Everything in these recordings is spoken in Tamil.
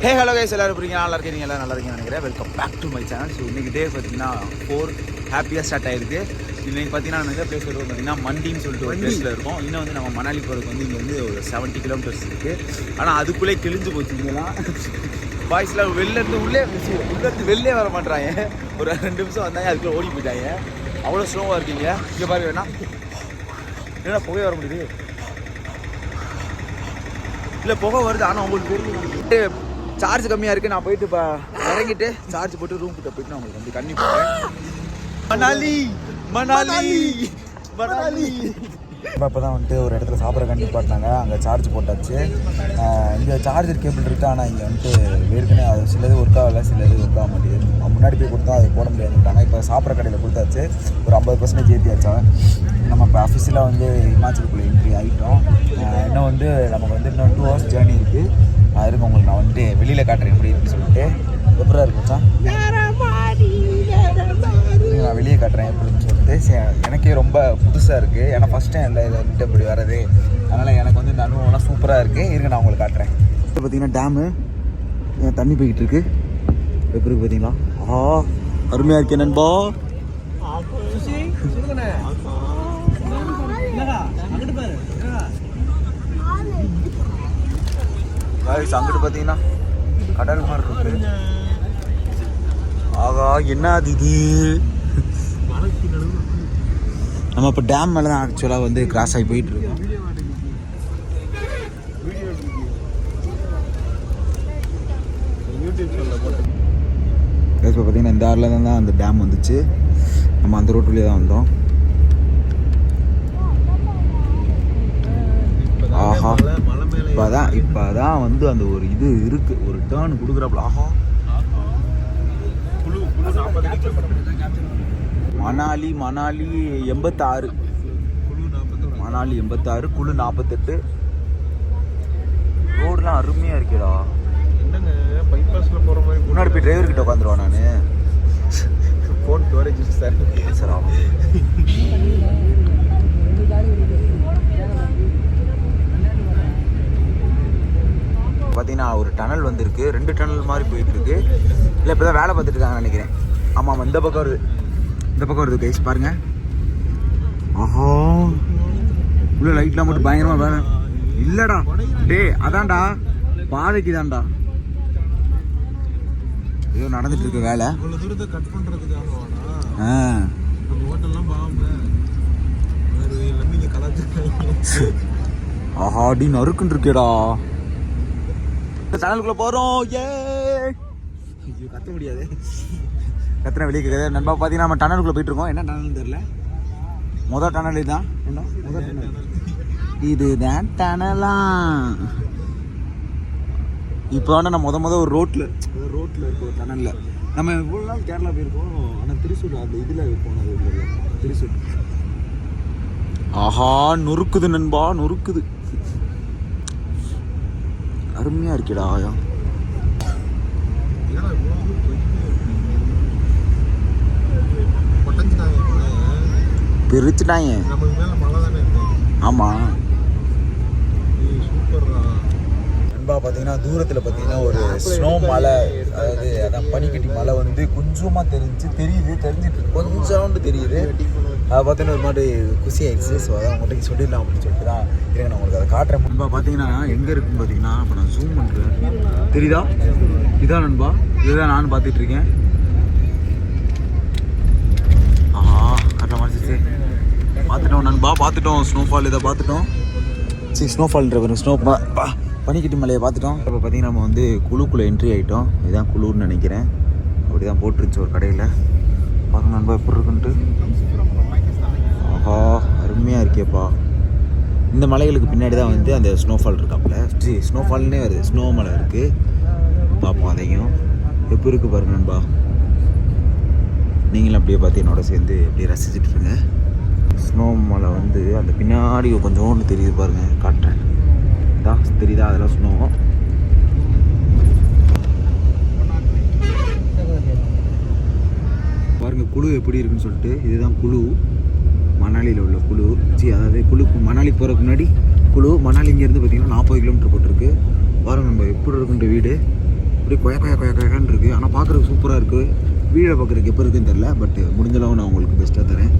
ஹே ஹலோ கைஸ், எல்லாரும் இருக்கீங்க, நல்லா இருக்கீங்க, எல்லாம் நல்லா இருக்கீங்கன்னு நினைக்கிறேன். Welcome back to my channel. So இன்றைக்கி டே பார்த்தீங்கன்னா 4 ஹாப்பியாக ஸ்டார்ட் ஆகிருக்கு. இன்றைக்கி பார்த்தீங்கன்னா நம்ம எந்த பிளேஸ் வருவோம் பார்த்தீங்கன்னா மண்டின்னு சொல்லிட்டு ஒரு பிளேஸில் இருக்கும். இன்னும் வந்து நம்ம மணாலி போகிறதுக்கு வந்து இங்கே வந்து ஒரு 70 கிலோமீட்டர்ஸ் இருக்குது. ஆனால் அதுக்குள்ளே கிழிஞ்சு போச்சு. இங்கெல்லாம் பாய்ஸ்லாம் வெளிலேருந்து வெளிலே வர மாட்டாங்க. ஒரு 2 நிமிஷம் வந்தாங்க, அதுக்குள்ளே ஓடி போயிட்டாங்க. அவ்வளோ ஸ்லோவாக இருக்கீங்க. இங்கே பாருங்க, என்ன புகை வர முடியுது? இல்லை புகை வருது, ஆனால் உங்களுக்கு சார்ஜ் கம்மியாக இருக்குது. நான் போயிட்டு இப்போ இறங்கிட்டு சார்ஜ் போட்டு ரூம் கிட்ட போயிட்டு நான் உங்களுக்கு வந்து கண்ணி போகிறேன். மணாலி மணாலி மணாலி இப்போ தான் வந்துட்டு ஒரு இடத்துல சாப்பிட்ற கண்ணி போட்டாங்க. அங்கே சார்ஜ் போட்டாச்சு. இங்கே சார்ஜர் கேபிள் இருக்குது, ஆனால் இங்கே வந்துட்டு ஏற்கனவே அது சிலது ஒர்க் ஆகலை, சிலது ஒர்க் ஆக மாட்டேங்குது. முன்னாடி போய் கொடுத்தா அது போட முடியாதுட்டாங்க. இப்போ சாப்பிட்ற கடையில் கொடுத்தாச்சு. ஒரு 50% ஏற்றியாச்சா. நம்ம இப்போ அஃபிஷியலாக வந்து ஹிமாச்சலுக்குள்ளே என்ட்ரி ஆகிட்டோம். இன்னும் வந்து நமக்கு வந்து இன்னும் 2 hours ஜேர்னி இருக்குது. அதுக்கு உங்களுக்கு நான் வந்துட்டு வெளியில் காட்டுறேன் எப்படி இருக்குன்னு சொல்லிட்டு. எப்படா இருக்குச்சா நான் வெளியே காட்டுறேன் எப்படின்னு சொல்லிட்டு. எனக்கே ரொம்ப புதுசாக இருக்குது. ஏன்னா ஃபஸ்ட் டைம் இல்லை இதை வந்துட்டு இப்படி வரது. அதனால் எனக்கு வந்து இந்த அனுபவம்லாம் சூப்பராக இருக்குது. இருங்க நான் உங்களுக்கு காட்டுறேன். இப்போ பார்த்தீங்கன்னா டேமு தண்ணி போய்கிட்டு இருக்கு. எப்படி இருக்கு பார்த்தீங்களா? அருமையாக இருக்கேன் நண்பா. அங்கிட்டு பார்த்தீங்கன்னா கடல் மாதிரி இருக்கு. ஆகா, என்ன அது இது? நம்ம இப்போ டேம் மேலே தான் ஆக்சுவலாக வந்து கிராஸ் ஆகி போயிட்டு இருக்கோம். இப்போ பார்த்தீங்கன்னா இந்த ஆரில் தான் அந்த டேம் வந்துச்சு. நம்ம அந்த ரோட்டுலேயே தான் வந்தோம். ஆஹா, இப்போதான் வந்து அந்த ஒரு இது இருக்கு, ஒரு டேர்ன் கொடுக்குறாப்புல. ஆஹா, மணாலி 86, மணாலி 86, குழு 48. ரோடுலாம் அருமையா இருக்கேடா. என்னங்க பைபாஸ்ல போற மாதிரி முன்னாடி போய் டிரைவர் கிட்ட உட்காந்துருவான் நான். ஃபோன் ஸ்டோரேஜ் சார் சார் பார்த்தீங்கன்னா ஒரு டனல் வந்திருக்கு. 2 டனல் மாதிரி போயிட்டு இருக்கு. இல்லை இப்போ தான் வேலை பார்த்துட்டு இருக்காங்கன்னு நினைக்கிறேன். ஆமாம், இந்த பக்கம் வருது, இந்த பக்கம் வருது கைஸ் பாருங்க. ஆஹா, உள்ள லைட்லாம் மட்டும் பயங்கரமா வேலை இல்லடா. டே அதான்டா, பாதைக்கு தான்டா ஏதோ நடந்துட்டு இருக்கு வேலை. இவ்வளவு தூரத்தை கட் பண்றதுக்காக ஆஹா, அடி நறுக்குன்னு இருக்கேடா. சேனலுக்குள்ள போறோம். ஏ கத்த முடியாது, கத்துன வெளியே கேட்குது. நண்பா பார்த்தீங்கன்னா நம்ம டனலுக்குள்ள போயிட்டு இருக்கோம். என்ன டனல்னு தெரியல. முதல் டனல் இதுதான். என்ன முதல் டனல் இதுதான் டனலாம். இப்போ வந்து நம்ம ஒரு ரோட்டில் இருக்க ஒரு டனலில் நம்ம இவ்வளோ நாள் கேரளா போயிருக்கோம். ஆனால் திருச்சூர் அந்த இதில் போனது இல்லை. திருச்சூர் ஆஹா, நொறுக்குது நண்பா, நொறுக்குது. அருமையாக இருக்கேடா. ஆயா பிரிச்சுட்டாங்க. ஆமாம் நண்பா, பார்த்தீங்கன்னா தூரத்தில் பார்த்தீங்கன்னா ஒரு ஸ்னோ மலை, அதாவது அதான் பனிக்கட்டி மலை வந்து கொஞ்சமாக தெரிஞ்சிட்டு கொஞ்சோண்டு தெரியுது. அதை பார்த்தீங்கன்னா ஒரு மாதிரி குசி ஆயிடுச்சு. ஸோ அதான் உங்கள்கிட்ட சொல்லிடலாம் அப்படின்னு சொல்லிட்டு தான் நான் உங்களுக்கு அதை காட்டுறேன். நண்பா பார்த்தீங்கன்னா எங்கே இருக்குன்னு பார்த்தீங்கன்னா இப்போ நான் ஜூம் பண்ணுறேன். தெரியுதா? இதான் நண்பா, இதுதான் நான் பார்த்துட்டு இருக்கேன். கரெக்டாக மறைச்சிச்சு. பார்த்துட்டோம் நண்பா, பார்த்துட்டோம் ஸ்னோஃபால். இதை பார்த்துட்டோம். சரி, ஸ்னோஃபால்ன்ற பனிக்கட்டி மலையை பார்த்துட்டோம். இப்போ பார்த்தீங்கன்னா நம்ம வந்து குழுக்குள்ளே என்ட்ரி ஆகிட்டோம். இதுதான் குழுன்னு நினைக்கிறேன். அப்படி தான் போட்டுருச்சு ஒரு கடையில். பார்க்க நண்பா எப்படி இருக்குன்ட்டு. ஆஹா, அருமையாக இருக்கேப்பா. இந்த மலைகளுக்கு பின்னாடி தான் வந்து அந்த ஸ்னோஃபால் இருக்காப்புல. ஸ்னோஃபால்னே வருது, ஸ்னோ மலை இருக்குது. பார்ப்போம் அதையும். எப்படி இருக்குது பாருங்க நண்பா. நீங்களும் அப்படியே பார்த்து என்னோட சேர்ந்து அப்படியே ரசிச்சுட்டு இருங்க. ஸ்னோ மலை வந்து அந்த பின்னாடி கொஞ்சோண்டு தெரியுது பாருங்கள், காட்டுறேன். தெரியுதா? அதெல்லாம் ஸ்னோ. பாருங்க குழு எப்படி இருக்குன்னு சொல்லிட்டு. இதுதான் குழு, மணாலியில் உள்ள குழு. அதாவது குழு மணாலி போகிறதுக்கு முன்னாடி குழு. மணாலி இங்கேருந்து பார்த்தீங்கன்னா 40 கிலோமீட்டர் போட்டிருக்கு. பாருங்க நம்ம எப்படி இருக்குன்ற வீடு. அப்படியே கொயக்கான்னு இருக்குது. ஆனால் பார்க்குறதுக்கு சூப்பராக இருக்குது. வீடியோ பார்க்குறதுக்கு எப்போ இருக்குன்னு தெரில. பட் முடிஞ்சளவு நான் உங்களுக்கு பெஸ்ட்டாக தரேன்.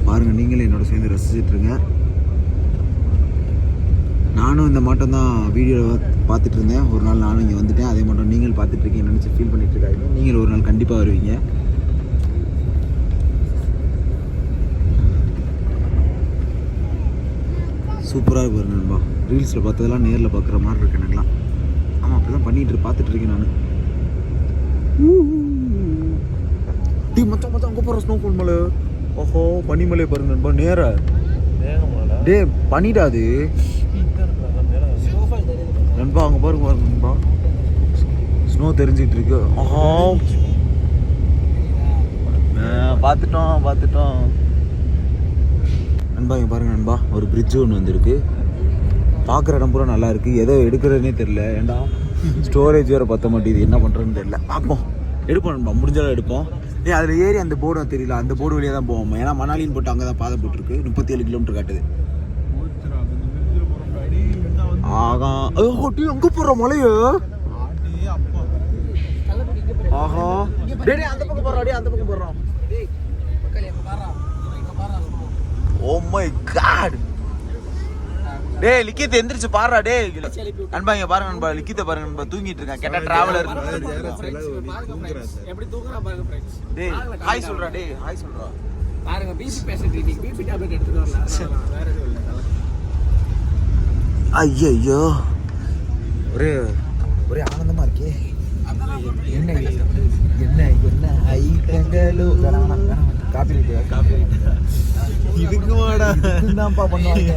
பாருங்கள், நீங்களும் என்னோட சேர்ந்து ரசிச்சிட்ருங்க. நானும் இந்த மாட்டம் தான் வீடியோவை பார்த்துட்டு இருந்தேன். ஒரு நாள் நானும் இங்கே வந்துட்டேன். அதே மாட்டம் நீங்கள் பார்த்துட்ருக்கீங்கன்னு நினச்சி ஃபீல் பண்ணிட்டுருக்காங்க. நீங்கள் ஒரு நாள் கண்டிப்பாக வருவீங்க. சூப்பராக இருக்கு நண்பா. ரீல்ஸில் பார்த்ததெல்லாம் நேரில் பார்க்குற மாதிரி இருக்கு எனக்குலாம். ஆமாம், அப்படி தான் பார்த்துட்டு இருக்கேன் நான். டீ மச்சான் அங்கே போகிற ஸ்னோஃபால் மலை. ஓஹோ, பனிமலை பாருங்க நண்பா. நேராக டே பண்ணிடாது நண்பா. அங்கே பாருங்க நண்பா, ஸ்னோ தெரிஞ்சிட்டு இருக்கு. ஆஹா, பார்த்துட்டோம் நண்பா. இங்கே பாருங்க நண்பா, ஒரு பிரிட்ஜு ஒன்று வந்திருக்கு. பார்க்குற இடம் பூரா நல்லா இருக்குது. எதோ எடுக்கிறதுனே தெரில. ஏண்டா ஸ்டோரேஜ் வேறு பற்ற மாட்டேங்குது. என்ன பண்ணுறதுன்னு தெரில. பார்ப்போம், எடுப்போம் நண்பா, முடிஞ்சாலும் எடுப்போம். அதில் ஏறி அந்த போர்டு தெரியல, அந்த போர்டு வழியாக தான் போவோம். ஏன்னா மணாலின்னு போட்டு அங்கே தான் பாதை போட்டிருக்கு. 37 கிலோமீட்டர் காட்டுது. ஆகா, டீ அங்கே போடுற மலையோ. ஆஹா, அந்த பக்கம் போடுறோம், அந்த பக்கம் போடுறோம். ஓ மை காட், டேய் லிக்கித் எந்திரிச்சு பாருடா. டேய் நண்பா, இங்க பாருங்க நண்பா, லிக்கித்த பாருங்க நண்பா, தூங்கிட்டு இருக்கான். கேட்டா டிராவலர் எப்படி தூக்குறா பாருங்க फ्रेंड्स. டேய் ஹாய் சொல்றா. டேய் ஹாய் சொல்றா. பாருங்க, பிபி பேஷண்ட் இன்னைக்கு பிபி டேப்லெட் எடுத்துட்டு வரலாம். வேற எதுவும் இல்ல. ஐயோ, ஒரே ஆனந்தமா இருக்கே. என்ன ஐட்டங்களோ. காப்பி இதுக்கு வாடா தான்ப்பா பண்ணுவாங்க.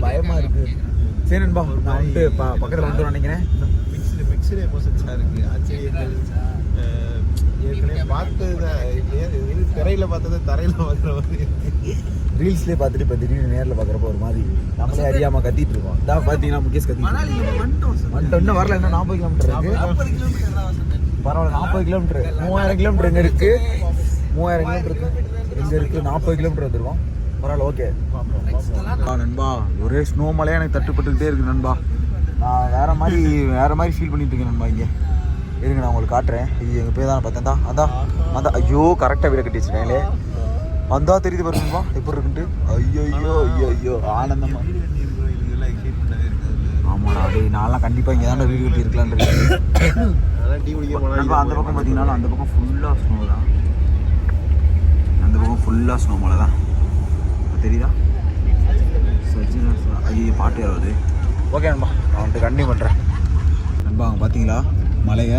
பயமா இருக்கு. சரி நண்பா, நான் வந்துட்டு பக்கத்தில் வந்துட்டு நினைக்கிறேன். மிக்சடு எமோஷன்ஸாக இருக்குது. ஆச்சரியங்கள் ஏற்கனவே பார்த்தது திரையில் பார்த்தது தரையில் பார்க்குற மாதிரி. ரீல்ஸ்லேயே பார்த்துட்டு இப்போ திடீர்னு நேரில் பார்க்குறப்ப ஒரு மாதிரி நம்மளே அறியாமல் கத்திட்டு இருக்கோம். இதான் பார்த்தீங்கன்னா முகேஷ் வந்துட்டோம். இன்னும் வரல, இன்னும் 40 கிலோமீட்டர் இருக்கு. பரவாயில்ல, 40 கிலோமீட்டர். 3000 கிலோமீட்டர் எங்கே இருக்குது? 3000 கிலோமீட்டர் எங்கே இருக்குது? 40 கிலோமீட்டர் வந்துருக்கோம். பரவாயில்ல, ஓகே நண்பா. ஒரே ஸ்னோ மலையாக எனக்கு தட்டுப்பட்டுக்கிட்டே இருக்குது நண்பா. நான் வேறு மாதிரி ஃபீல் பண்ணிட்டு இருக்கேன் நண்பா. இங்கே இருங்க, நான் உங்களுக்கு காட்டுறேன். இது எங்கள் போய் தான் பார்த்தேன். அதான் ஐயோ, கரெக்டாக வீடை கட்டி வச்சுருக்காங்களே. வந்தா தெரியுது பாருங்க நண்பா எப்படி இருக்குன்ட்டு. ஐயோ ஆனந்தமா. ஆமாடா, அப்படியே நான்லாம் கண்டிப்பாக இங்கே தான் வீடு கட்டி இருக்கலான்னு நண்பா. அந்த பக்கம் பார்த்தீங்கன்னா அந்த பக்கம் ஃபுல்லாக ஸ்னோ தான். அந்த பக்கம் ஃபுல்லாக ஸ்னோ மலை தான் தெரியுதா. ஐயோ, பாட்டு யாராவது. ஓகே நண்பா, நான் வந்துட்டு கண்டினியூ பண்ணுறேன் நண்பா. அவங்க பார்த்தீங்களா மலையை?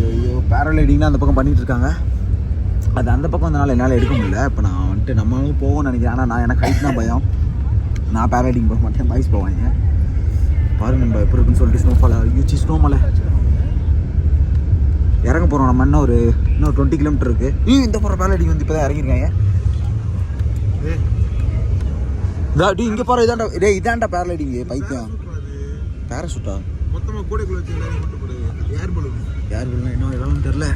ஐயோ, பேரலைடிங்லாம் அந்த பக்கம் பண்ணிகிட்டு இருக்காங்க. அது அந்த பக்கம் வந்தனால என்னால் எடுக்க முடியல. இப்போ நான் வந்துட்டு நம்மளும் போவோம்னு நினைக்கிறேன். ஆனால் எனக்கு ஹைட் தான் பயம். நான் பேரலைடிங் போக மாட்டேன், பாய்ஸ் போவாங்க. பாருங்க நண்பா எப்படி இருக்குன்னு சொல்லிட்டு. ஸ்னோஃபால் யூச்சி ஸ்னோ மலை இறங்க போகிறோம் நம்ம. இன்னும் 20 கிலோமீட்டர் இருக்குது. இந்த போகிற பேரலைடிங் வந்து இப்போ தான் இறங்கியிருக்காங்க. இங்கே பாரு, இதாண்டா பேரலைடிங். பைத்தியம், பேராசூட்டா மொத்தமாக கூடைக்குள்ள வச்சு எல்லாரும் கொண்டு போடுது. ஏர் பலூன் இன்னும் எல்லாம் தெரில.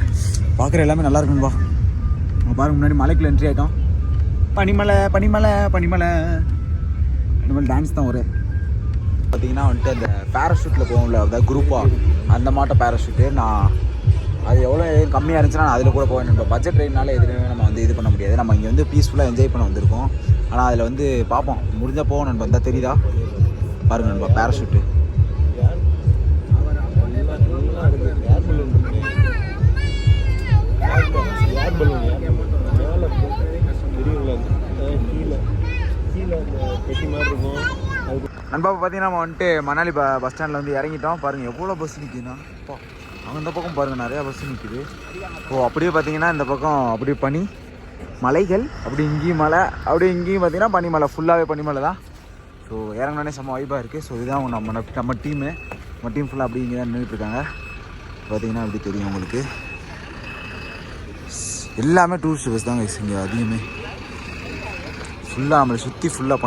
பார்க்குற எல்லாமே நல்லா இருக்குன்பா. பாருங்க, முன்னாடி மலைக்குள்ள என்ட்ரி ஆகிட்டோம். பனிமலை டான்ஸ் தான் ஒரு பார்த்தீங்கன்னா வந்துட்டு அந்த பேராஷூட்டில் போகும்ல, அதாவது குரூப்பாக அந்த மாட்டம் பேராஷூட்டு. நான் அது எவ்வளோ கம்மியாக இருந்துச்சுன்னா நான் அதில் கூட போவேன். இப்போ பட்ஜெட் ட்ரெயின்னால எதுவுமே நம்ம வந்து இது பண்ண முடியாது. நம்ம இங்கே வந்து பீஸ்ஃபுல்லாக என்ஜாய் பண்ண வந்திருக்கோம். ஆனால் அதில் வந்து பார்ப்போம், முடிஞ்சால் போவோம் நண்பா. இருந்தால் தெரியுதா பாருங்க நண்பா, பேராஷூட்டு. நண்பா பார்த்தீங்கன்னா நம்ம வந்துட்டு மணாலி பஸ் ஸ்டாண்டில் வந்து இறங்கிட்டோம். பாருங்கள் எவ்வளோ பஸ் நிற்குதுண்ணா. அந்த பக்கம் பாருங்கள் நிறையா பஸ் நிற்குது. அப்படியே பார்த்தீங்கன்னா இந்த பக்கம் அப்படியே பனி மலைகள், அப்படி இங்கேயும் மலை, அப்படியே இங்கேயும் பார்த்தீங்கன்னா பனிமலை. ஃபுல்லாகவே பனிமலை தான். ஸோ இறங்கினோடனே செம்ம வைப்பாக இருக்குது. ஸோ இதுதான் நம்ம டீமு. நம்ம டீம் ஃபுல்லாக அப்படி இங்கே தான் நின்றுட்டுருக்காங்க. பார்த்தீங்கன்னா அப்படி தெரியும் உங்களுக்கு. எல்லாமே டூரிஸ்ட் பஸ் தாங்க இங்கே அதிகமே. ஃபுல்லாக நம்மளை சுற்றி ஃபுல்லாக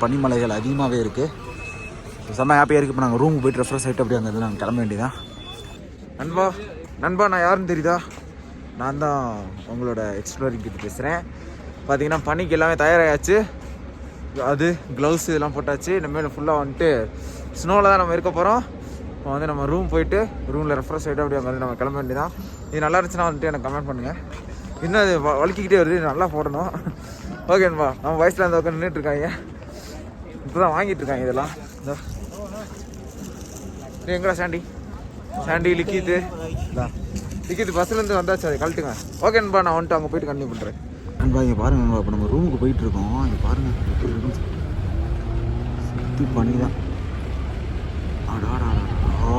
பனிமலைகள் அதிகமாகவே இருக்குது. செம்ம ஹாப்பியாக இருக்குது. இப்போ நாங்கள் ரூமுக்கு போய்ட்டு ரெஃப்ரெஷ் ஆகிட்டு அப்படியே அங்கே நாங்கள் கிளம்ப வேண்டியதான். நண்பா நான் யாருன்னு தெரியுதா? நான் தான் உங்களோட எக்ஸ்ப்ளோரிங் கிட்ட பேசுகிறேன். பார்த்தீங்கன்னா பனிக்கு எல்லாமே தயாராகியாச்சு. அது க்ளவுஸ் இதெல்லாம் போட்டாச்சு. இனிமேல் ஃபுல்லாக வந்துட்டு ஸ்னோவில் தான் நம்ம இருக்க போகிறோம். இப்போ வந்து நம்ம ரூம் போயிட்டு ரூமில் ரெஃப்ரெஷ் ஆகிட்டு அப்படியே வந்து நம்ம கிளம்ப வேண்டியதான். இது நல்லா இருந்துச்சுன்னா வந்துட்டு எனக்கு கமெண்ட் பண்ணுங்கள். இன்னும் அது வலிக்கிக்கிட்டே வருது, நல்லா போடணும். ஓகேப்பா, நம்ம வயசில் அந்த பக்கம் நின்றுட்டு இருக்காங்க. இப்போ தான் வாங்கிட்டு இருக்காங்க இதெல்லாம். இதோ எங்கடா சாண்டி லிக்கிது பஸ்லேருந்து வந்தாச்சு, அதை கழட்டுங்க. ஓகேன்பா, நான் வந்துட்டு அங்கே போயிட்டு கண்டினியூ பண்ணுறேன். நண்பா இங்கே பாருங்க நண்பா, இப்போ நம்ம ரூமுக்கு போயிட்டு இருக்கோம். இங்கே பாருங்க சுற்றி பண்ணி தான். ஓ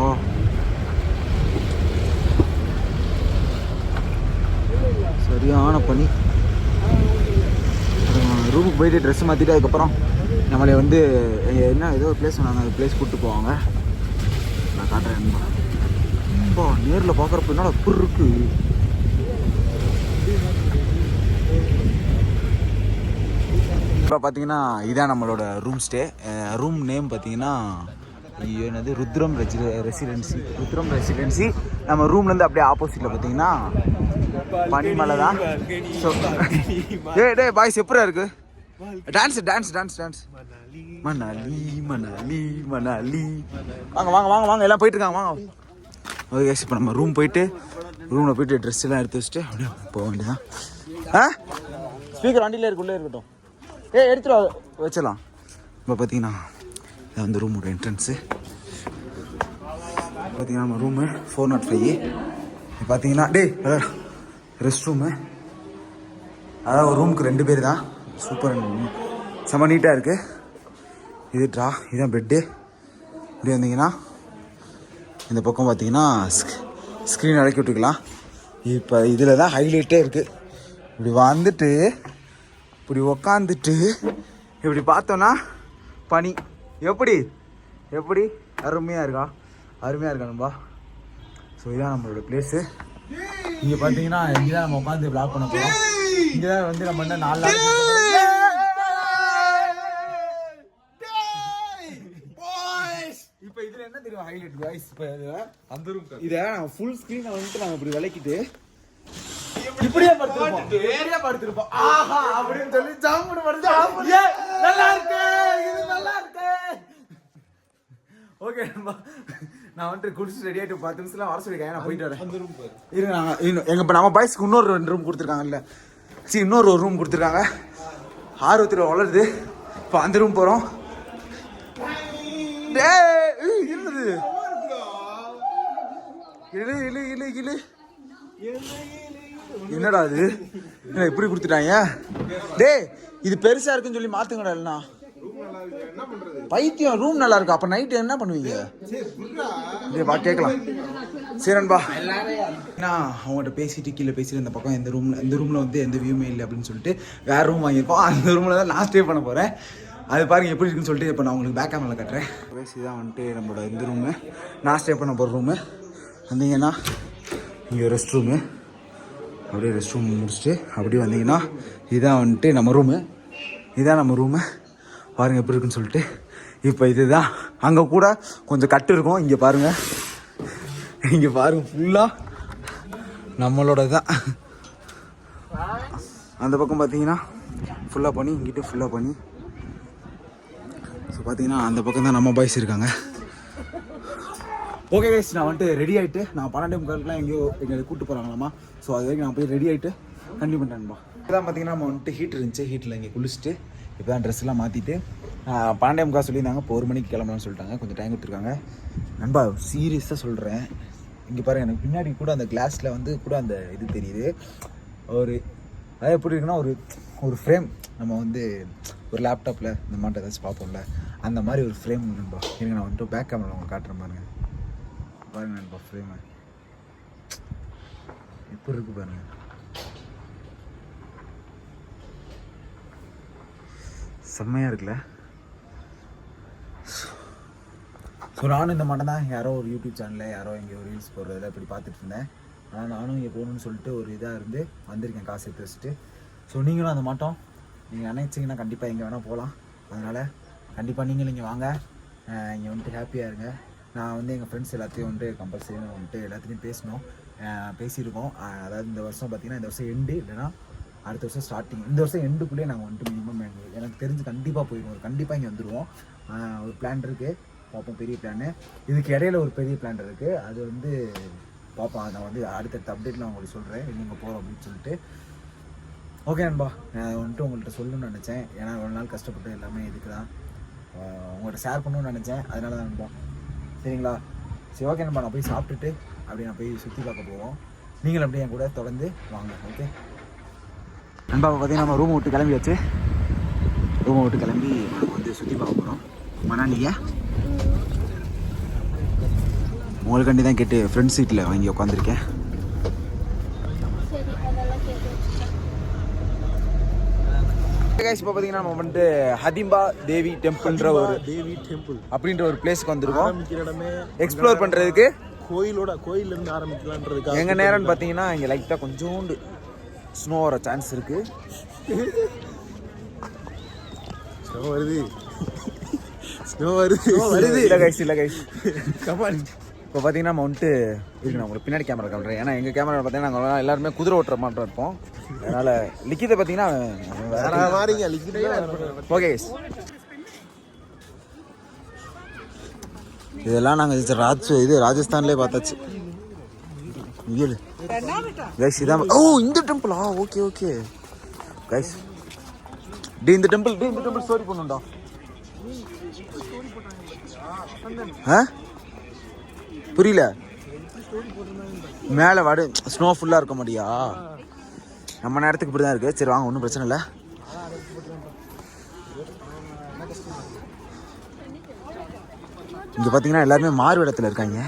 சரியான பனி. ரூமுக்கு போயிட்டு ட்ரெஸ் மாற்றிட்டு அதுக்கப்புறம் நம்மளை வந்து என்ன ஏதோ ஒரு பிளேஸ் சொன்னாங்க, அந்த பிளேஸ் கூப்பிட்டு போவாங்க. நான் காட்டுறேன். இப்போ நேரில் பார்க்குறப்ப என்னோட புல் இருக்கு. இப்போ பார்த்தீங்கன்னா இதான் நம்மளோட ரூம் ஸ்டே. ரூம் நேம் பார்த்தீங்கன்னா என்னது ருத்ரம் ரெசிடென்சி. நம்ம ரூம்லேருந்து அப்படியே ஆப்போசிட்டில் பார்த்தீங்கன்னா பனிமலை தான். ஸோ டே பாய்ஸ் எப்படா இருக்கு டான்ஸ் மணாலி வாங்க எல்லாம் போயிட்டு இருக்காங்க வாங்க. ஓகே, இப்போ நம்ம ரூமில் போயிட்டு ட்ரெஸ் எல்லாம் எடுத்து வச்சுட்டு அப்படியே போக வேண்டியதான். ஸ்பீக்கர் வண்டியில் உள்ளே இருக்கட்டும். எடுத்துட்டு வச்சிடலாம். இப்போ பார்த்தீங்கன்னா இது வந்து ரூமோட என்ட்ரன்ஸு. பார்த்தீங்கன்னா நம்ம ரூமு 405. பார்த்தீங்கன்னா ரெஸ்ட் ரூமு. அதாவது ஒரு ரூமுக்கு 2 பேர் தான். சூப்பர், செம்ம நீட்டாக இருக்குது. இது இதுதான் பெட்டு. இப்படி வந்தீங்கன்னா இந்த பக்கம் பார்த்தீங்கன்னா ஸ்க்ரீன் இறக்கி விட்டுக்கலாம். இப்போ இதில் தான் ஹைலைட்டே இருக்குது. இப்படி வந்துட்டு இப்படி உக்காந்துட்டு இப்படி பார்த்தோன்னா பனி எப்படி அருமையாக இருக்கானும்பா. ஸோ இதுதான் நம்மளோட பிளேஸு. இங்கே பார்த்தீங்கன்னா இங்கே தான் நம்ம உட்காந்து பிளாக் பண்ண போகிறோம். இங்கே தான் வந்து நம்ம என்ன 4 நாள் இப்போ இதில் என்ன தெரியும் ஹைலைட் வாய்ஸ். இப்போ அந்த ரூம் இதை நாங்கள் ஃபுல் ஸ்க்ரீனை வந்துட்டு நாங்கள் இப்படி விளக்கிட்டு இப்படியே படுத்திருப்போம். ஆஹா அப்படின்னு சொல்லி ஜாமுன் படுத்து நல்லா இருக்கு, இது நல்லா இருக்கு. ஓகே, நான் வந்துட்டு குடிச்சு ரெடி ஆகிட்டு 10 நிமிஷத்துல வர சொல்லிருக்கேன். நான் போயிட்டு வரேன். இருங்க, நாங்கள் எங்க இப்போ நம்ம பாய்ஸ்க்கு இன்னொரு 2 ரூம் கொடுத்துருக்காங்கல்ல, இன்னொரு ரூம் கொடுத்துருக்காங்க. ஆர்வத்தில் வளருது. இப்போ அந்த ரூம் போகிறோம். என்னது இழு என்னடா அது இப்படி கொடுத்துட்டாங்க. இது பெருசா இருக்குன்னு சொல்லி மாத்துங்கடா. இல்லைனா பைத்தியம், ரூம் நல்லா இருக்கு. அப்ப நைட்டு என்ன பண்ணுவீங்க? கேட்கலாம். சரின்பா, நான் அவங்கள்ட்ட பேசிட்டு கீழே பேசிட்டு இந்த பக்கம் இந்த ரூம்ல வந்து எந்த வியூமே இல்லை அப்படின்னு சொல்லிட்டு வேற ரூம் வாங்கியிருக்கோம். அந்த ரூம்ல தான் நான் ஸ்டே பண்ண போறேன். அது பாருங்க எப்படி இருக்குன்னு சொல்லிட்டு இப்போ நான் உங்களுக்கு பேக் கேமரா கட்டுறேன். தான் வந்துட்டு நம்மளோட இந்த ரூமு, நான் ஸ்டே பண்ண போகிற ரூமு. வந்தீங்கன்னா இங்கே ரெஸ்ட் ரூமு. அப்படியே ரெஸ்ட் ரூம் முடிச்சுட்டு அப்படியே வந்தீங்கன்னா இதுதான் வந்துட்டு நம்ம ரூமு. பாருங்கள் எப்படி இருக்குன்னு சொல்லிட்டு. இப்போ இதுதான். அங்கே கூட கொஞ்சம் கட்டு இருக்கும். இங்கே பாருங்கள் ஃபுல்லாக நம்மளோட தான். அந்த பக்கம் பார்த்தீங்கன்னா ஃபுல்லாக பண்ணி, இங்கிட்ட ஃபுல்லாக பண்ணி. ஸோ பார்த்தீங்கன்னா அந்த பக்கம் தான் நம்ம பாய்ஸ் இருக்காங்க. ஓகே கைஸ், நான் வந்துட்டு ரெடி ஆகிட்டு நான் 12:45 எங்களை கூப்பிட்டு போகிறாங்களாமா. ஸோ அது வரைக்கும் நான் போய் ரெடி ஆகிட்டு கண்டிப்பாக பண்ணுறேன்பா. இதான் பார்த்தீங்கன்னா நம்ம வந்துட்டு ஹீட் இருந்துச்சு. ஹீட்டில் இங்கே குளிச்சுட்டு இப்போ தான் ட்ரெஸ்லாம் மாற்றிட்டு 12:45 சொல்லியிருந்தாங்க. இப்போ 1 மணிக்கு கிளம்பலாம்னு சொல்லிட்டாங்க. கொஞ்சம் டைம் கொடுத்துருக்காங்க. நண்பா சீரியஸாக சொல்கிறேன். இங்கே பாருங்கள், எனக்கு பின்னாடி கூட அந்த கிளாஸில் வந்து கூட அந்த இது தெரியுது. அது எப்படி இருக்குன்னா ஒரு ஃப்ரேம். நம்ம வந்து ஒரு லேப்டாப்பில் இந்த மாதிரி ஏதாச்சும் பார்ப்போம்ல, அந்த மாதிரி ஒரு ஃப்ரேம் நண்பா. எனக்கு நான் வந்துட்டு பேக் கேமரா உங்களுக்கு காட்டுறேன் பாருங்க நண்பா. ஃப்ரேமு எப்படி இருக்கு பாருங்க. செம்மையாக இருக்குல்ல. ஸோ நானும் இந்த மாட்டம் தான் யாரோ ஒரு யூடியூப் சேனலில் யாரோ இங்கே ஒரு ரீல்ஸ் போடுறதில் இப்படி பார்த்துட்டு இருந்தேன். ஆனால் நானும் இங்கே போகணுன்னு சொல்லிட்டு ஒரு இதாக இருந்து வந்திருக்கேன், காசு எடுத்து வச்சுட்டு. ஸோ நீங்களும் அந்த மாட்டோம் நீங்கள் நினைச்சிங்கன்னா கண்டிப்பாக எங்கே வேணால் போகலாம். அதனால் கண்டிப்பாக நீங்களும் இங்கே வாங்க. இங்கே வந்துட்டு ஹாப்பியாக இருங்க. நான் வந்து எங்கள் ஃப்ரெண்ட்ஸ் எல்லாத்தையும் வந்துட்டு கம்பல்சரி வந்துட்டு எல்லாத்துலேயும் பேசியிருக்கோம். அதாவது இந்த வருஷம் பார்த்திங்கன்னா இந்த வருஷம் எண்டு, இல்லைனா அடுத்த வருஷம் ஸ்டார்டிங். இந்த வருஷம் எண்டுக்குள்ளேயே நாங்கள் வந்துட்டு மினிமம் எனக்கு தெரிஞ்சு கண்டிப்பாக போயிடுவோம். கண்டிப்பாக இங்கே வந்துடுவோம். ஒரு பிளான் இருக்குது. பார்ப்போம் பெரிய பிளான்னு. இதுக்கு இடையில ஒரு பெரிய பிளான் இருக்குது, அது வந்து பார்ப்போம். நான் வந்து அடுத்தடுத்த அப்டேட் நான் உங்களுக்கு சொல்கிறேன் எங்கே போகிறோம் அப்படின்னு சொல்லிட்டு. ஓகே நண்பா, நான் வந்துட்டு உங்கள்கிட்ட சொல்லணும்னு நினச்சேன். ஏன்னா ஒரு நாள் கஷ்டப்பட்டு எல்லாமே இதுக்கு தான் உங்கள்கிட்ட ஷேர் பண்ணணும்னு நினச்சேன், அதனால தான் நண்பா. சரிங்களா? சரி ஓகே நண்பா, நான் போய் சாப்பிட்டுட்டு அப்படியே நான் போய் சுற்றி பார்க்க போவோம். நீங்கள் அப்படியே என் கூட தொடர்ந்து வாங்க. ஓகே நண்பா, பார்த்தீங்கன்னா நம்ம ரூமை விட்டு கிளம்பியாச்சு. ரூமை விட்டு கிளம்பி நம்ம வந்து சுற்றி பார்க்க போகிறோம். மணாலியை உங்களுக்காண்டி தான் கேட்டு ஃப்ரெண்ட் சீட்டில் வாங்கி உட்காந்துருக்கேன். இப்போ பார்த்தீங்கன்னா நம்ம வந்துட்டு ஹதிம்பா தேவி டெம்பிள்ன்ற ஒரு அப்படின்ற ஒரு பிளேஸ்க்கு வந்திருக்கோம். எக்ஸ்ப்ளோர் பண்ணுறதுக்கு கோயிலேருந்து ஆரம்பிக்கலான்றதுக்கு எங்கள் நேரம்னு பார்த்தீங்கன்னா இங்கே லைட்டாக கொஞ்சோண்டு ஸ்னோ வர சான்ஸ் இருக்குது. வருது இல்லை கைஸ் கமான். இப்போ பார்த்தீங்கன்னா நம்ம வந்துட்டு இருக்கு, நான் உங்களுக்கு பின்னாடி கேமரா காட்டுறேன். ஏன்னா எங்கள் கேமரா பார்த்தீங்கன்னா நாங்கள் எல்லாருமே குதிரை ஓட்டுற மாட்டோம் இருப்போம். அதனால் லிக்கிதை பார்த்தீங்கன்னா ஓகே இதெல்லாம் நாங்கள் இது ராஜஸ்தான்லேயே பார்த்தாச்சு. கைஸ் இதான். ஓ இந்த டெம்பிளா? ஓகே ஓகே கைஸ், இந்த டெம்பிள் ஸ்டோரி பண்ணுண்டா. புரியல. மேலே வாடு ஸ்னோ ஃபுல்லாக இருக்க முடியா? நம்ம நேரத்துக்கு இப்படி தான் இருக்குது. சரி வாங்க, ஒன்றும் பிரச்சனை இல்லை. இங்கே பார்த்தீங்கன்னா எல்லாருமே மாறு இடத்துல இருக்காங்க.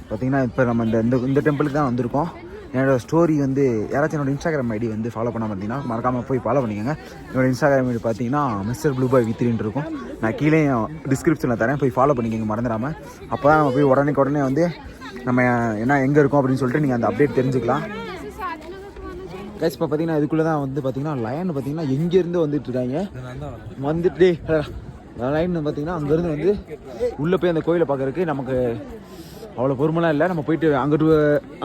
பார்த்தீங்கன்னா இப்போ நம்ம இந்த டெம்பிளுக்கு தான் வந்திருக்கோம். என்னோடய ஸ்டோரி வந்து யாராச்சும் என்னோடய இன்ஸ்டாகிராம் ஐடி வந்து ஃபாலோ பண்ண பார்த்தீங்கன்னா மறக்காமல் போய் ஃபாலோ பண்ணிக்கோங்க. என்னோடய இன்ஸ்டாகிராம் ஐடி பார்த்தீங்கன்னா மிஸ்டர் ப்ளூ பாய் வித்ரின்னு இருக்கும். நான் கீழே டிஸ்கிரிப்ஷனில் தரேன், போய் ஃபாலோ பண்ணிக்கோங்க மறந்துடாமல். அப்போ தான் நம்ம போய் உடனே வந்து நம்ம என்ன எங்கே இருக்கோம் அப்படின்னு சொல்லிட்டு நீங்கள் அந்த அப்டேட் தெரிஞ்சுக்கலாம். கைஸ் இப்போ பார்த்தீங்கன்னா இதுக்குள்ளே தான் வந்து பார்த்தீங்கன்னா லைன் பார்த்தீங்கன்னா எங்கேருந்து வந்துட்டு இருக்காங்க. வந்துட்டு லைன் பார்த்தீங்கன்னா அங்கேருந்து வந்து உள்ளே போய் அந்த கோயிலை பார்க்குறதுக்கு நமக்கு அவ்வளோ பொறுமெல்லாம் இல்லை. நம்ம போயிட்டு அங்கிட்டு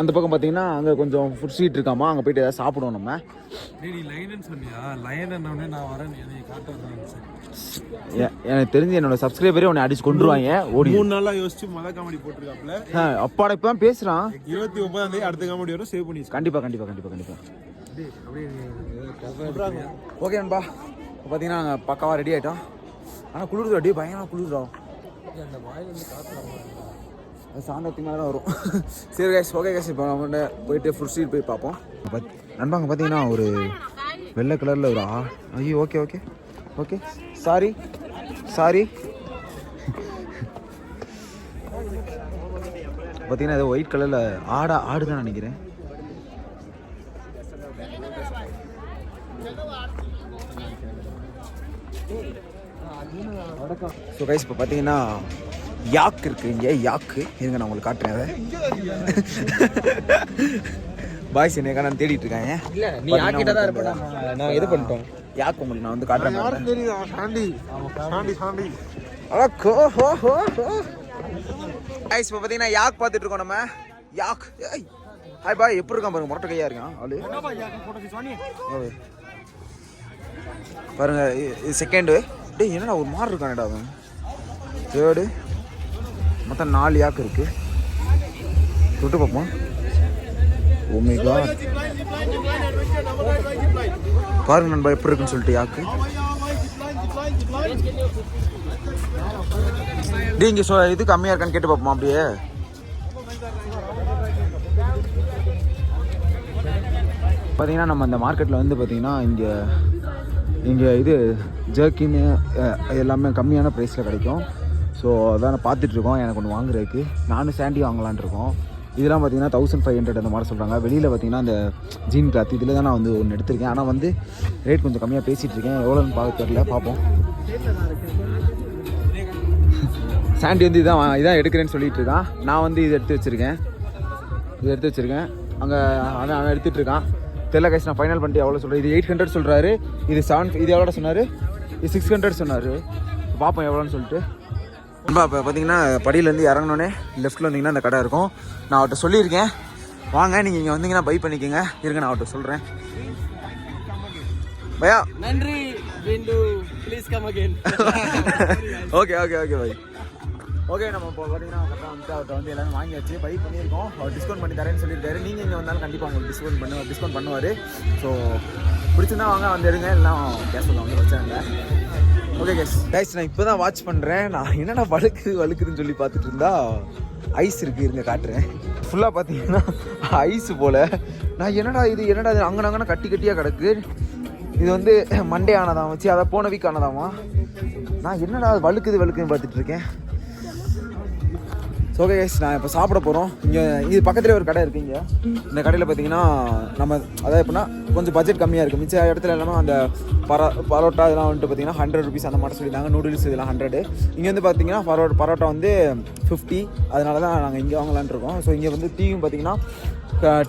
அந்த பக்கம் பார்த்தீங்கன்னா அங்கே கொஞ்சம் ஃபுட் ஸ்ட்ரீட் இருக்காமா, அங்கே போயிட்டு ஏதாவது சாப்பிடுவோம் நம்ம. எனக்கு தெரிஞ்சு என்னோட சப்ஸ்கிரைபரே உன்னை அடிச்சு கொண்டுருவாங்க. ஓடி 3 நாளா யோசிச்சு மொதல் காமெடி போட்டுருக்காப்ல. அப்பாடா இப்போ தான் பேசுகிறான். 29ஆம் தேதி அடுத்த காமெடி வரும், சேவ் பண்ணி. கண்டிப்பாக. ஓகே நண்பா, பார்த்தீங்கன்னா நாங்கள் பக்காவாக ரெடி ஆகிட்டோம். ஆனால் குளிர்து அப்படியே பயங்கரமாக குளிர்றோம். அது சாயந்தரத்துக்கு மேலே தான் வரும். சரி கைஸ், ஓகே கைஸ், இப்போ நம்ம போயிட்டு ஃபுட் ஸ்ட்ரீட் போய் பார்ப்போம். நண்பாங்க பார்த்தீங்கன்னா ஒரு வெள்ளை கலரில் ஒரு ஐயோ ஓகே சாரி பார்த்தீங்கன்னா அது ஒயிட் கலரில் ஆடு தான் நினைக்கிறேன். ஸோ கைஸ் இப்போ பார்த்தீங்கன்னா யாக் இருக்கு இங்கே. யாக்கு இருங்க நான் உங்களுக்கு காட்டுறேன். அதை பாய்ஸ் என்னைக்கா நான் தேடிட்டு இருக்காங்க. இல்ல நீ யாக்கிட்ட தான் இருப்படா, நான் இது பண்ணிட்டோம். யாக் உங்களுக்கு நான் வந்து காட்டுறேன். யாரும் தெரியும் சாண்டி. கைஸ் இப்போ பார்த்தீங்கன்னா யாக் பார்த்துட்டு இருக்கோம் நம்ம. யாக் ஹாய் பாய், எப்படி இருக்கான் பாருங்க, மொட்டை கையா இருக்கான் ஆளு பாருங்க. இது செகண்டு. டேய் என்னடா ஒரு மாறு இருக்கானடா அவன். தேர்டு. மொத்தம் 4 யாக்கு இருக்கு. தொட்டு பார்ப்போம். ஓ மை காட், பாருங்க நண்பா எப்படி இருக்குன்னு சொல்லிட்டு யாக்கு. டேய் இங்கே இது கம்மியாக இருக்கான்னு கேட்டு பார்ப்போம் அப்படியே. பார்த்தீங்கன்னா நம்ம அந்த மார்க்கெட்டில் வந்து பார்த்தீங்கன்னா இங்கே இது ஜர்க்கின்னு எல்லாமே கம்மியான ப்ரைஸில் கிடைக்கும். ஸோ அதான் நான் பார்த்துட்ருக்கோம். எனக்கு ஒன்று வாங்குறதுக்கு நானும் சாண்டி வாங்கலான் இருக்கோம். இதெல்லாம் பார்த்தீங்கன்னா 1500 அந்த மாதிரி சொல்கிறாங்க. வெளியில் பார்த்தீங்கன்னா அந்த ஜீன் கிளாத் இதில் தான் நான் வந்து ஒன்று எடுத்திருக்கேன். ஆனால் வந்து ரேட் கொஞ்சம் கம்மியாக பேசிகிட்டு இருக்கேன். எவ்வளோன்னு பார்க்க தெரியல, பார்ப்போம். சாண்டி வந்து இதான் எடுக்கிறேன்னு சொல்லிட்டு இருக்கான். நான் வந்து இது எடுத்து வச்சுருக்கேன். அங்கே அவன் எடுத்துகிட்டு இருக்கான். தெரியல கைஸ், நான் ஃபைனல் பண்ணிட்டு எவ்வளோ சொல்கிறேன். இது 800 சொல்கிறாரு. இது 7, இது எவ்வளோ சொன்னார்? இது 600 சொன்னார். பார்ப்போம் எவ்வளோன்னு சொல்லிட்டு. நண்பா இப்போ பார்த்தீங்கன்னா படியிலேருந்து இறங்கினோன்னே லெஃப்ட்டில் வந்தீங்கன்னா அந்த கடை இருக்கும். நான் அவர்கிட்ட சொல்லியிருக்கேன் வாங்க நீங்கள் இங்கே வந்தீங்கன்னா பை பண்ணிக்கோங்க. இருங்க நான் அவர்கிட்ட சொல்கிறேன். பையா நன்றி. Please come again. Okay okay okay bye. Okay நம்ம இப்போ பார்த்தீங்கன்னா கரெக்டாக வந்துட்டு அவர்கிட்ட வந்து எல்லாமே வாங்கியாச்சு, பை பண்ணியிருக்கோம். அவர் டிஸ்கவுண்ட் பண்ணி தரேன்னு சொல்லியிருக்காரு. நீங்கள் இங்கே வந்தாலும் கண்டிப்பாக உங்களுக்கு டிஸ்கவுண்ட் பண்ணுவார். ஸோ பிடிச்சிருந்தா வாங்க வந்து எடுங்க, எல்லாம் கேஸ் வந்து பிரச்சனை இல்லை. ஓகே கைஸ் நான் இப்போ தான் வாட்ச் பண்ணுறேன். நான் என்னடா வழுக்குதுன்னு சொல்லி பார்த்துட்டு இருந்தா ஐஸ் இருக்குது, இருங்க காட்டுறேன். ஃபுல்லாக பார்த்தீங்கன்னா ஐஸ் போல். நான் என்னடா இது அங்கன கட்டியாக கிடக்கு. இது வந்து மண்டே ஆனதாம் வச்சு, அதை போன வீக் ஆனதாமா. நான் என்னடா வழுக்குதுன்னு பார்த்துட்டு இருக்கேன். ஸோ ஓகே கைஸ் நான் இப்போ சாப்பிட போகிறோம். இங்கே இது பக்கத்துலேயே ஒரு கடை இருக்குது. இங்கே இந்த கடையில் பார்த்தீங்கன்னா நம்ம அதாவது எப்படின்னா கொஞ்சம் பட்ஜெட் கம்மியாக இருக்குது. மிச்ச இடத்துல எல்லாமே அந்த பரோட்டா இதெல்லாம் வந்துட்டு பார்த்தீங்கன்னா 100 ருபீஸ் அந்த மாதிரி சொல்லியிருந்தாங்க. நூடுல்ஸ் இதெல்லாம் 100. இங்கே வந்து பார்த்தீங்கன்னா பரோட்டா வந்து 50. அதனால தான் நாங்கள் இங்கே வாங்கலான்னு இருக்கோம். ஸோ இங்கே வந்து டீயும் பார்த்தீங்கன்னா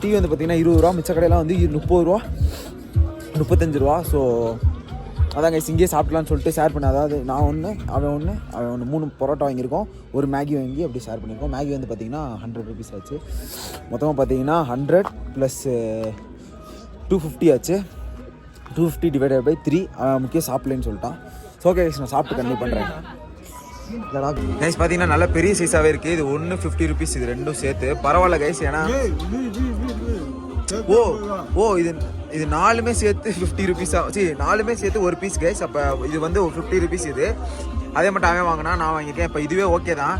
டீ வந்து பார்த்தீங்கன்னா 20 ரூபா, மிச்ச கடையெல்லாம் வந்து 30 ரூபா 35 ரூபா. ஸோ அதான் கைஸ் இங்கேயே சாப்பிட்லான்னு சொல்லிட்டு ஷேர் பண்ணேன். அதாவது நான் ஒன்று அவன் ஒன்று 3 பரோட்டா வாங்கியிருக்கோம், ஒரு மேகி வாங்கி அப்படி ஷேர் பண்ணியிருக்கோம். மேகி வந்து பார்த்திங்கன்னா 100 ருபீஸ் ஆச்சு. மொத்தமாக பார்த்தீங்கன்னா 100 + 250 ஆச்சு. 250 டிவைடட் பை 3. முக்கியம் சாப்பிட்லேன்னு சொல்லிட்டான். ஸோ ஓகே கைஸ் நான் சாப்பிட்டு கண்டிப்பாக பண்ணுறேன். கைஸ் பார்த்தீங்கன்னா நல்ல பெரிய சைஸாகவே இருக்குது. இது 50 ருபீஸ், இது ரெண்டும் சேர்த்து பரவாயில்ல கைஸ். ஏன்னா இது 4மே சேர்த்து 50 ருபீஸா? சரி 4மே சேர்த்து ஒரு பீஸ் கைஸ். அப்போ இது வந்து 50 ருபீஸ். இது அதே மட்டும் அவன் வாங்கினா நான் வாங்கியிருக்கேன். இப்போ இதுவே ஓகே தான்.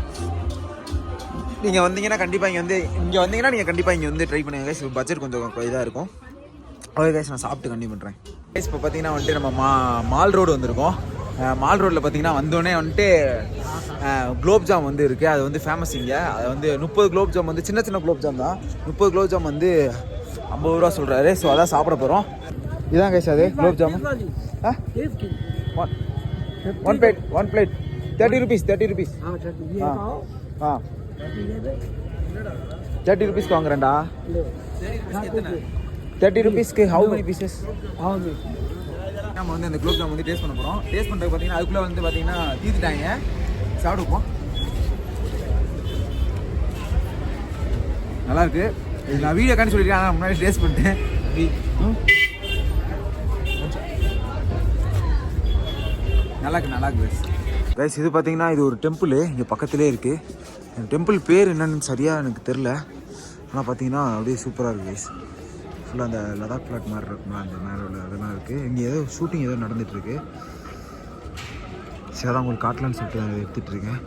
நீங்கள் வந்தீங்கன்னா கண்டிப்பாக நீங்கள் கண்டிப்பாக இங்கே வந்து ட்ரை பண்ணுங்க கைஸ். பட்ஜெட் கொஞ்சம் இதாக இருக்கும். ஓகே கைஸ் நான் சாப்பிட்டு கண்டிப்பாக பண்ணுறேன் கைஸ். இப்போ பார்த்தீங்கன்னா வந்துட்டு நம்ம மால் ரோடு வந்திருக்கோம். மால் ரோட்டில் பார்த்தீங்கன்னா வந்தோடனே வந்துட்டு குலோப் ஜாம் வந்து இருக்குது. அது வந்து ஃபேமஸ் இங்கே. அது வந்து 30 குலோப் ஜாம் வந்து சின்ன குலோப் ஜாம் தான். 30 குலோப் ஜாம் வந்து 50 ரூபா சொல்கிறாரு. ஸோ அதான் சாப்பிட போகிறோம். இதான் கைஸ் அது gulab jam. One plate 30 rupees. 30 ருபீஸ்க்கு வாங்குறேன்டா. 30 ருபீஸ்க்கு ஹவு மெனி பீசஸ்? நம்ம வந்து அந்த குலோப் ஜாம் வந்து டேஸ்ட் பண்ண போகிறோம். டேஸ்ட் பண்ணுறது பார்த்தீங்கன்னா அதுக்குள்ளே வந்து பார்த்தீங்கன்னா தீர்த்துட்டாங்க. சாப்பிடுப்போம். நல்லாயிருக்கு. இது நான் வீடியோ காண்டி சொல்லியிருக்கேன், ஆனால் முன்னாடி டேஸ்ட் பண்ணிட்டேன். நல்லா இருக்கு கைஸ். இது பார்த்தீங்கன்னா இது ஒரு டெம்பிள் இங்கே பக்கத்துலேயே இருக்குது. இந்த டெம்பிள் பேர் என்னன்னு சரியாக எனக்கு தெரில. ஆனால் பார்த்தீங்கன்னா அப்படியே சூப்பராக இருக்குது கைஸ். ஃபுல்லாக அந்த லடாக் ஃப்ளாட் மாதிரி இருக்குமா, அந்த மேலே உள்ள அதெல்லாம் இருக்குது. இங்கே ஏதோ ஷூட்டிங் ஏதோ நடந்துகிட்ருக்கு. சரி அதான் உங்களுக்கு காட்டலான்னு சொல்லிட்டு நான் எடுத்துகிட்ருக்கேன்.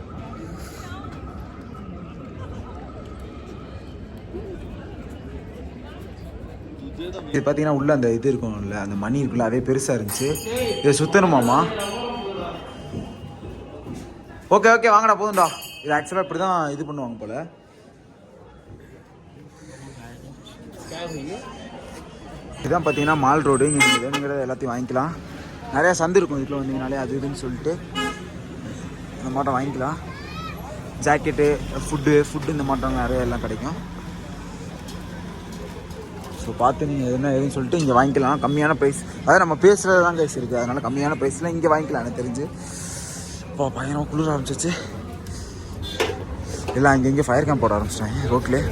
இது பார்த்தீங்கன்னா உள்ள அந்த இது இருக்கும்ல, அந்த மணி இருக்குல்ல, அதே பெருசாக இருந்துச்சு. இதை சுற்றணுமாம்மா? ஓகே வாங்கடா போதும்டா. இது ஆக்சுவலாக இப்படி தான் இது பண்ணுவாங்க போல். இதுதான் பார்த்தீங்கன்னா மால் ரோடு. இங்கே நீங்கள் வேணுங்கிறத எல்லாத்தையும் வாங்கிக்கலாம். நிறையா சந்து இருக்கும் இதுக்குள்ள வந்தீங்கனாலே, அது இதுன்னு சொல்லிட்டு இந்த மாட்டம் வாங்கிக்கலாம். ஜாக்கெட்டு, ஃபுட்டு இந்த மாட்டம் நிறைய எல்லாம் கிடைக்கும். ஸோ பார்த்து நீங்கள் என்ன எதுன்னு சொல்லிட்டு இங்கே வாங்கிக்கலாம். கம்மியான ப்ரைஸ், அதாவது நம்ம பேசுகிறது தான் கைஸ் இருக்குது. அதனால் கம்மியான ப்ரைஸில் இங்கே வாங்கிக்கலாம் எனக்கு தெரிஞ்சு. இப்போ பயங்கரமாக குளிர ஆரம்பிச்சிச்சு. எல்லாம் இங்கே ஃபயர் கேம்ப் போட ஆரம்பிச்சிட்டாங்க ரோட்லேயே.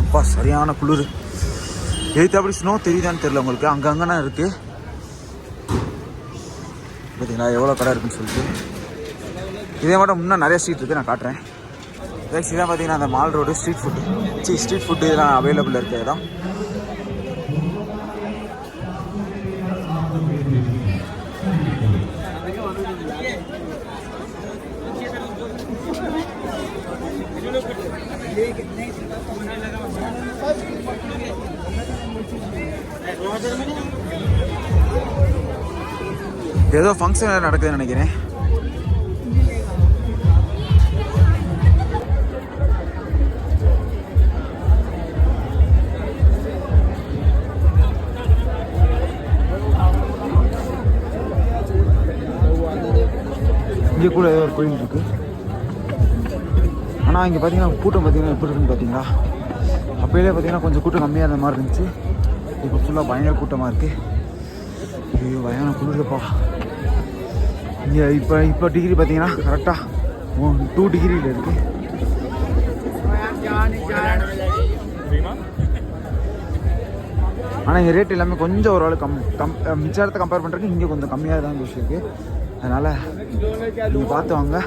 அப்பா சரியான குளிர். எதுக்கு அப்படி ஸ்னோ தெரியுதான்னு தெரியல உங்களுக்கு. அங்கங்கன்னா இருக்குது பார்த்தீங்களா எவ்வளோ கடை இருக்குன்னு சொல்லிட்டு. இதே மட்டும் முன்னே நிறைய ஸ்ட்ரீட் இருக்குது, நான் காட்டுறேன். கைஸ் இதான் பார்த்தீங்கன்னா அந்த மால் ரோடு ஸ்ட்ரீட் ஃபுட்டு இதெல்லாம் அவைலபிள் இருக்குது இடம். ஏதோ ஃபங்க்ஷன் நடக்குதுன்னு நினைக்கிறேன். இங்கே கூட ஏதோ ஒரு கோயில் இருக்குது. ஆனால் இங்கே பார்த்தீங்கன்னா கூட்டம் பார்த்தீங்கன்னா எப்படி இருக்குன்னு பார்த்தீங்களா? அப்போயே பார்த்தீங்கன்னா கொஞ்சம் கூட்டம் கம்மியாக இருந்த மாதிரி இருந்துச்சு. இப்போ ஃபுல்லாக பயங்கர கூட்டமாக இருக்குது. ஐயோ பயங்கர குளிருப்பா. இங்கே இப்போ டிகிரி பார்த்தீங்கன்னா கரெக்டாக 2 டிகிரியில் இருக்குது. ஆனால் இங்கே ரேட் எல்லாமே கொஞ்சம் ஓரளவு மிச்ச இடத்த கம்பேர் பண்ணுறதுக்கு இங்கே கொஞ்சம் கம்மியாக தான் யோசிச்சு இருக்குது. அதனால் நீங்கள் பார்த்து வாங்க.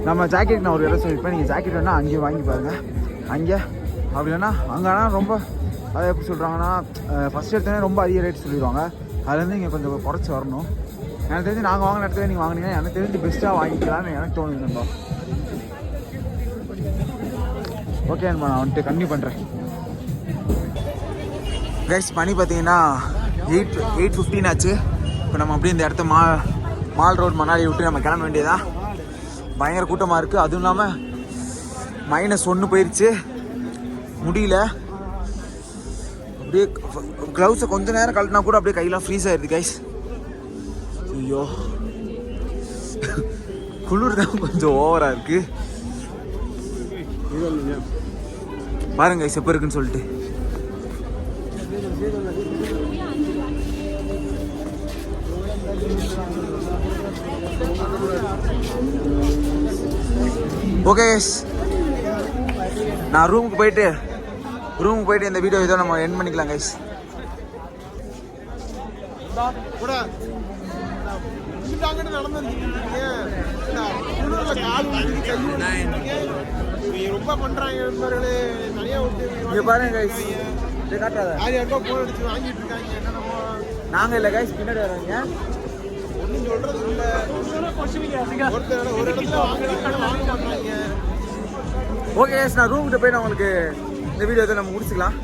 நம்ம ஜாக்கெட் நான் ஒரு இடம் சொல்லியிருப்பேன், நீங்கள் ஜாக்கெட் வேணால் அங்கேயே வாங்கி பாருங்கள். அங்கே அப்படி இல்லைன்னா அங்கேனா ரொம்ப அதை எப்படி சொல்கிறாங்கன்னா ஃபஸ்ட் எடுத்தோடனே ரொம்ப அதிக ரேட் சொல்லிடுவாங்க. அதுலேருந்து இங்கே கொஞ்சம் குறைச்சி வரணும். எனக்கு தெரிஞ்சு நாங்கள் வாங்கின இடத்துல நீங்கள் வாங்கினீங்கன்னா எனக்கு தெரிஞ்சு பெஸ்ட்டாக வாங்கிக்கலான்னு எனக்கு தோணுது நண்பா. ஓகே நண்பா, நான் வந்துட்டு கன்டினியூ பண்ணுறேன். கைஸ் மணி பார்த்தீங்கன்னா 8:15 ஆச்சு. இப்போ நம்ம அப்படியே இந்த இடத்த மால் ரோட் மணாலி விட்டு நம்ம கிளம்ப வேண்டியதான். பயங்கர கூட்டமாக இருக்குது. அதுவும் இல்லாமல் -1 போயிடுச்சு, முடியல. அப்படியே க்ளவுஸை கொஞ்சம் நேரம் கழட்டினா கூட அப்படியே கையெல்லாம் ஃப்ரீஸ் ஆகிடுது கைஸ். ஐயோ குளிர் தான் கொஞ்சம் ஓவராக இருக்குது. பாருங்க கைஸ் எப்போ இருக்குன்னு சொல்லிட்டு. ஓகே நான் ரூமுக்கு போயிட்டு இந்த வீடியோ இதோ நம்ம எண்ட் பண்ணிக்கலாம் கைஸ். ரொம்ப பண்றாங்க இங்க பாருங்க கைஸ், வாங்கிட்டு இருக்காங்க. என்னென்னமோ நாங்க இல்ல கைஸ், பின்னாடி வர்றீங்க. ஒன்றும் சொல்றது இல்லை. ஒரு இடத்துல வாங்க. ஓகே கைஸ், நான் ரூமுக்கு போய் நான் உங்களுக்கு இந்த வீடியோ நம்ம முடிச்சுக்கலாம்.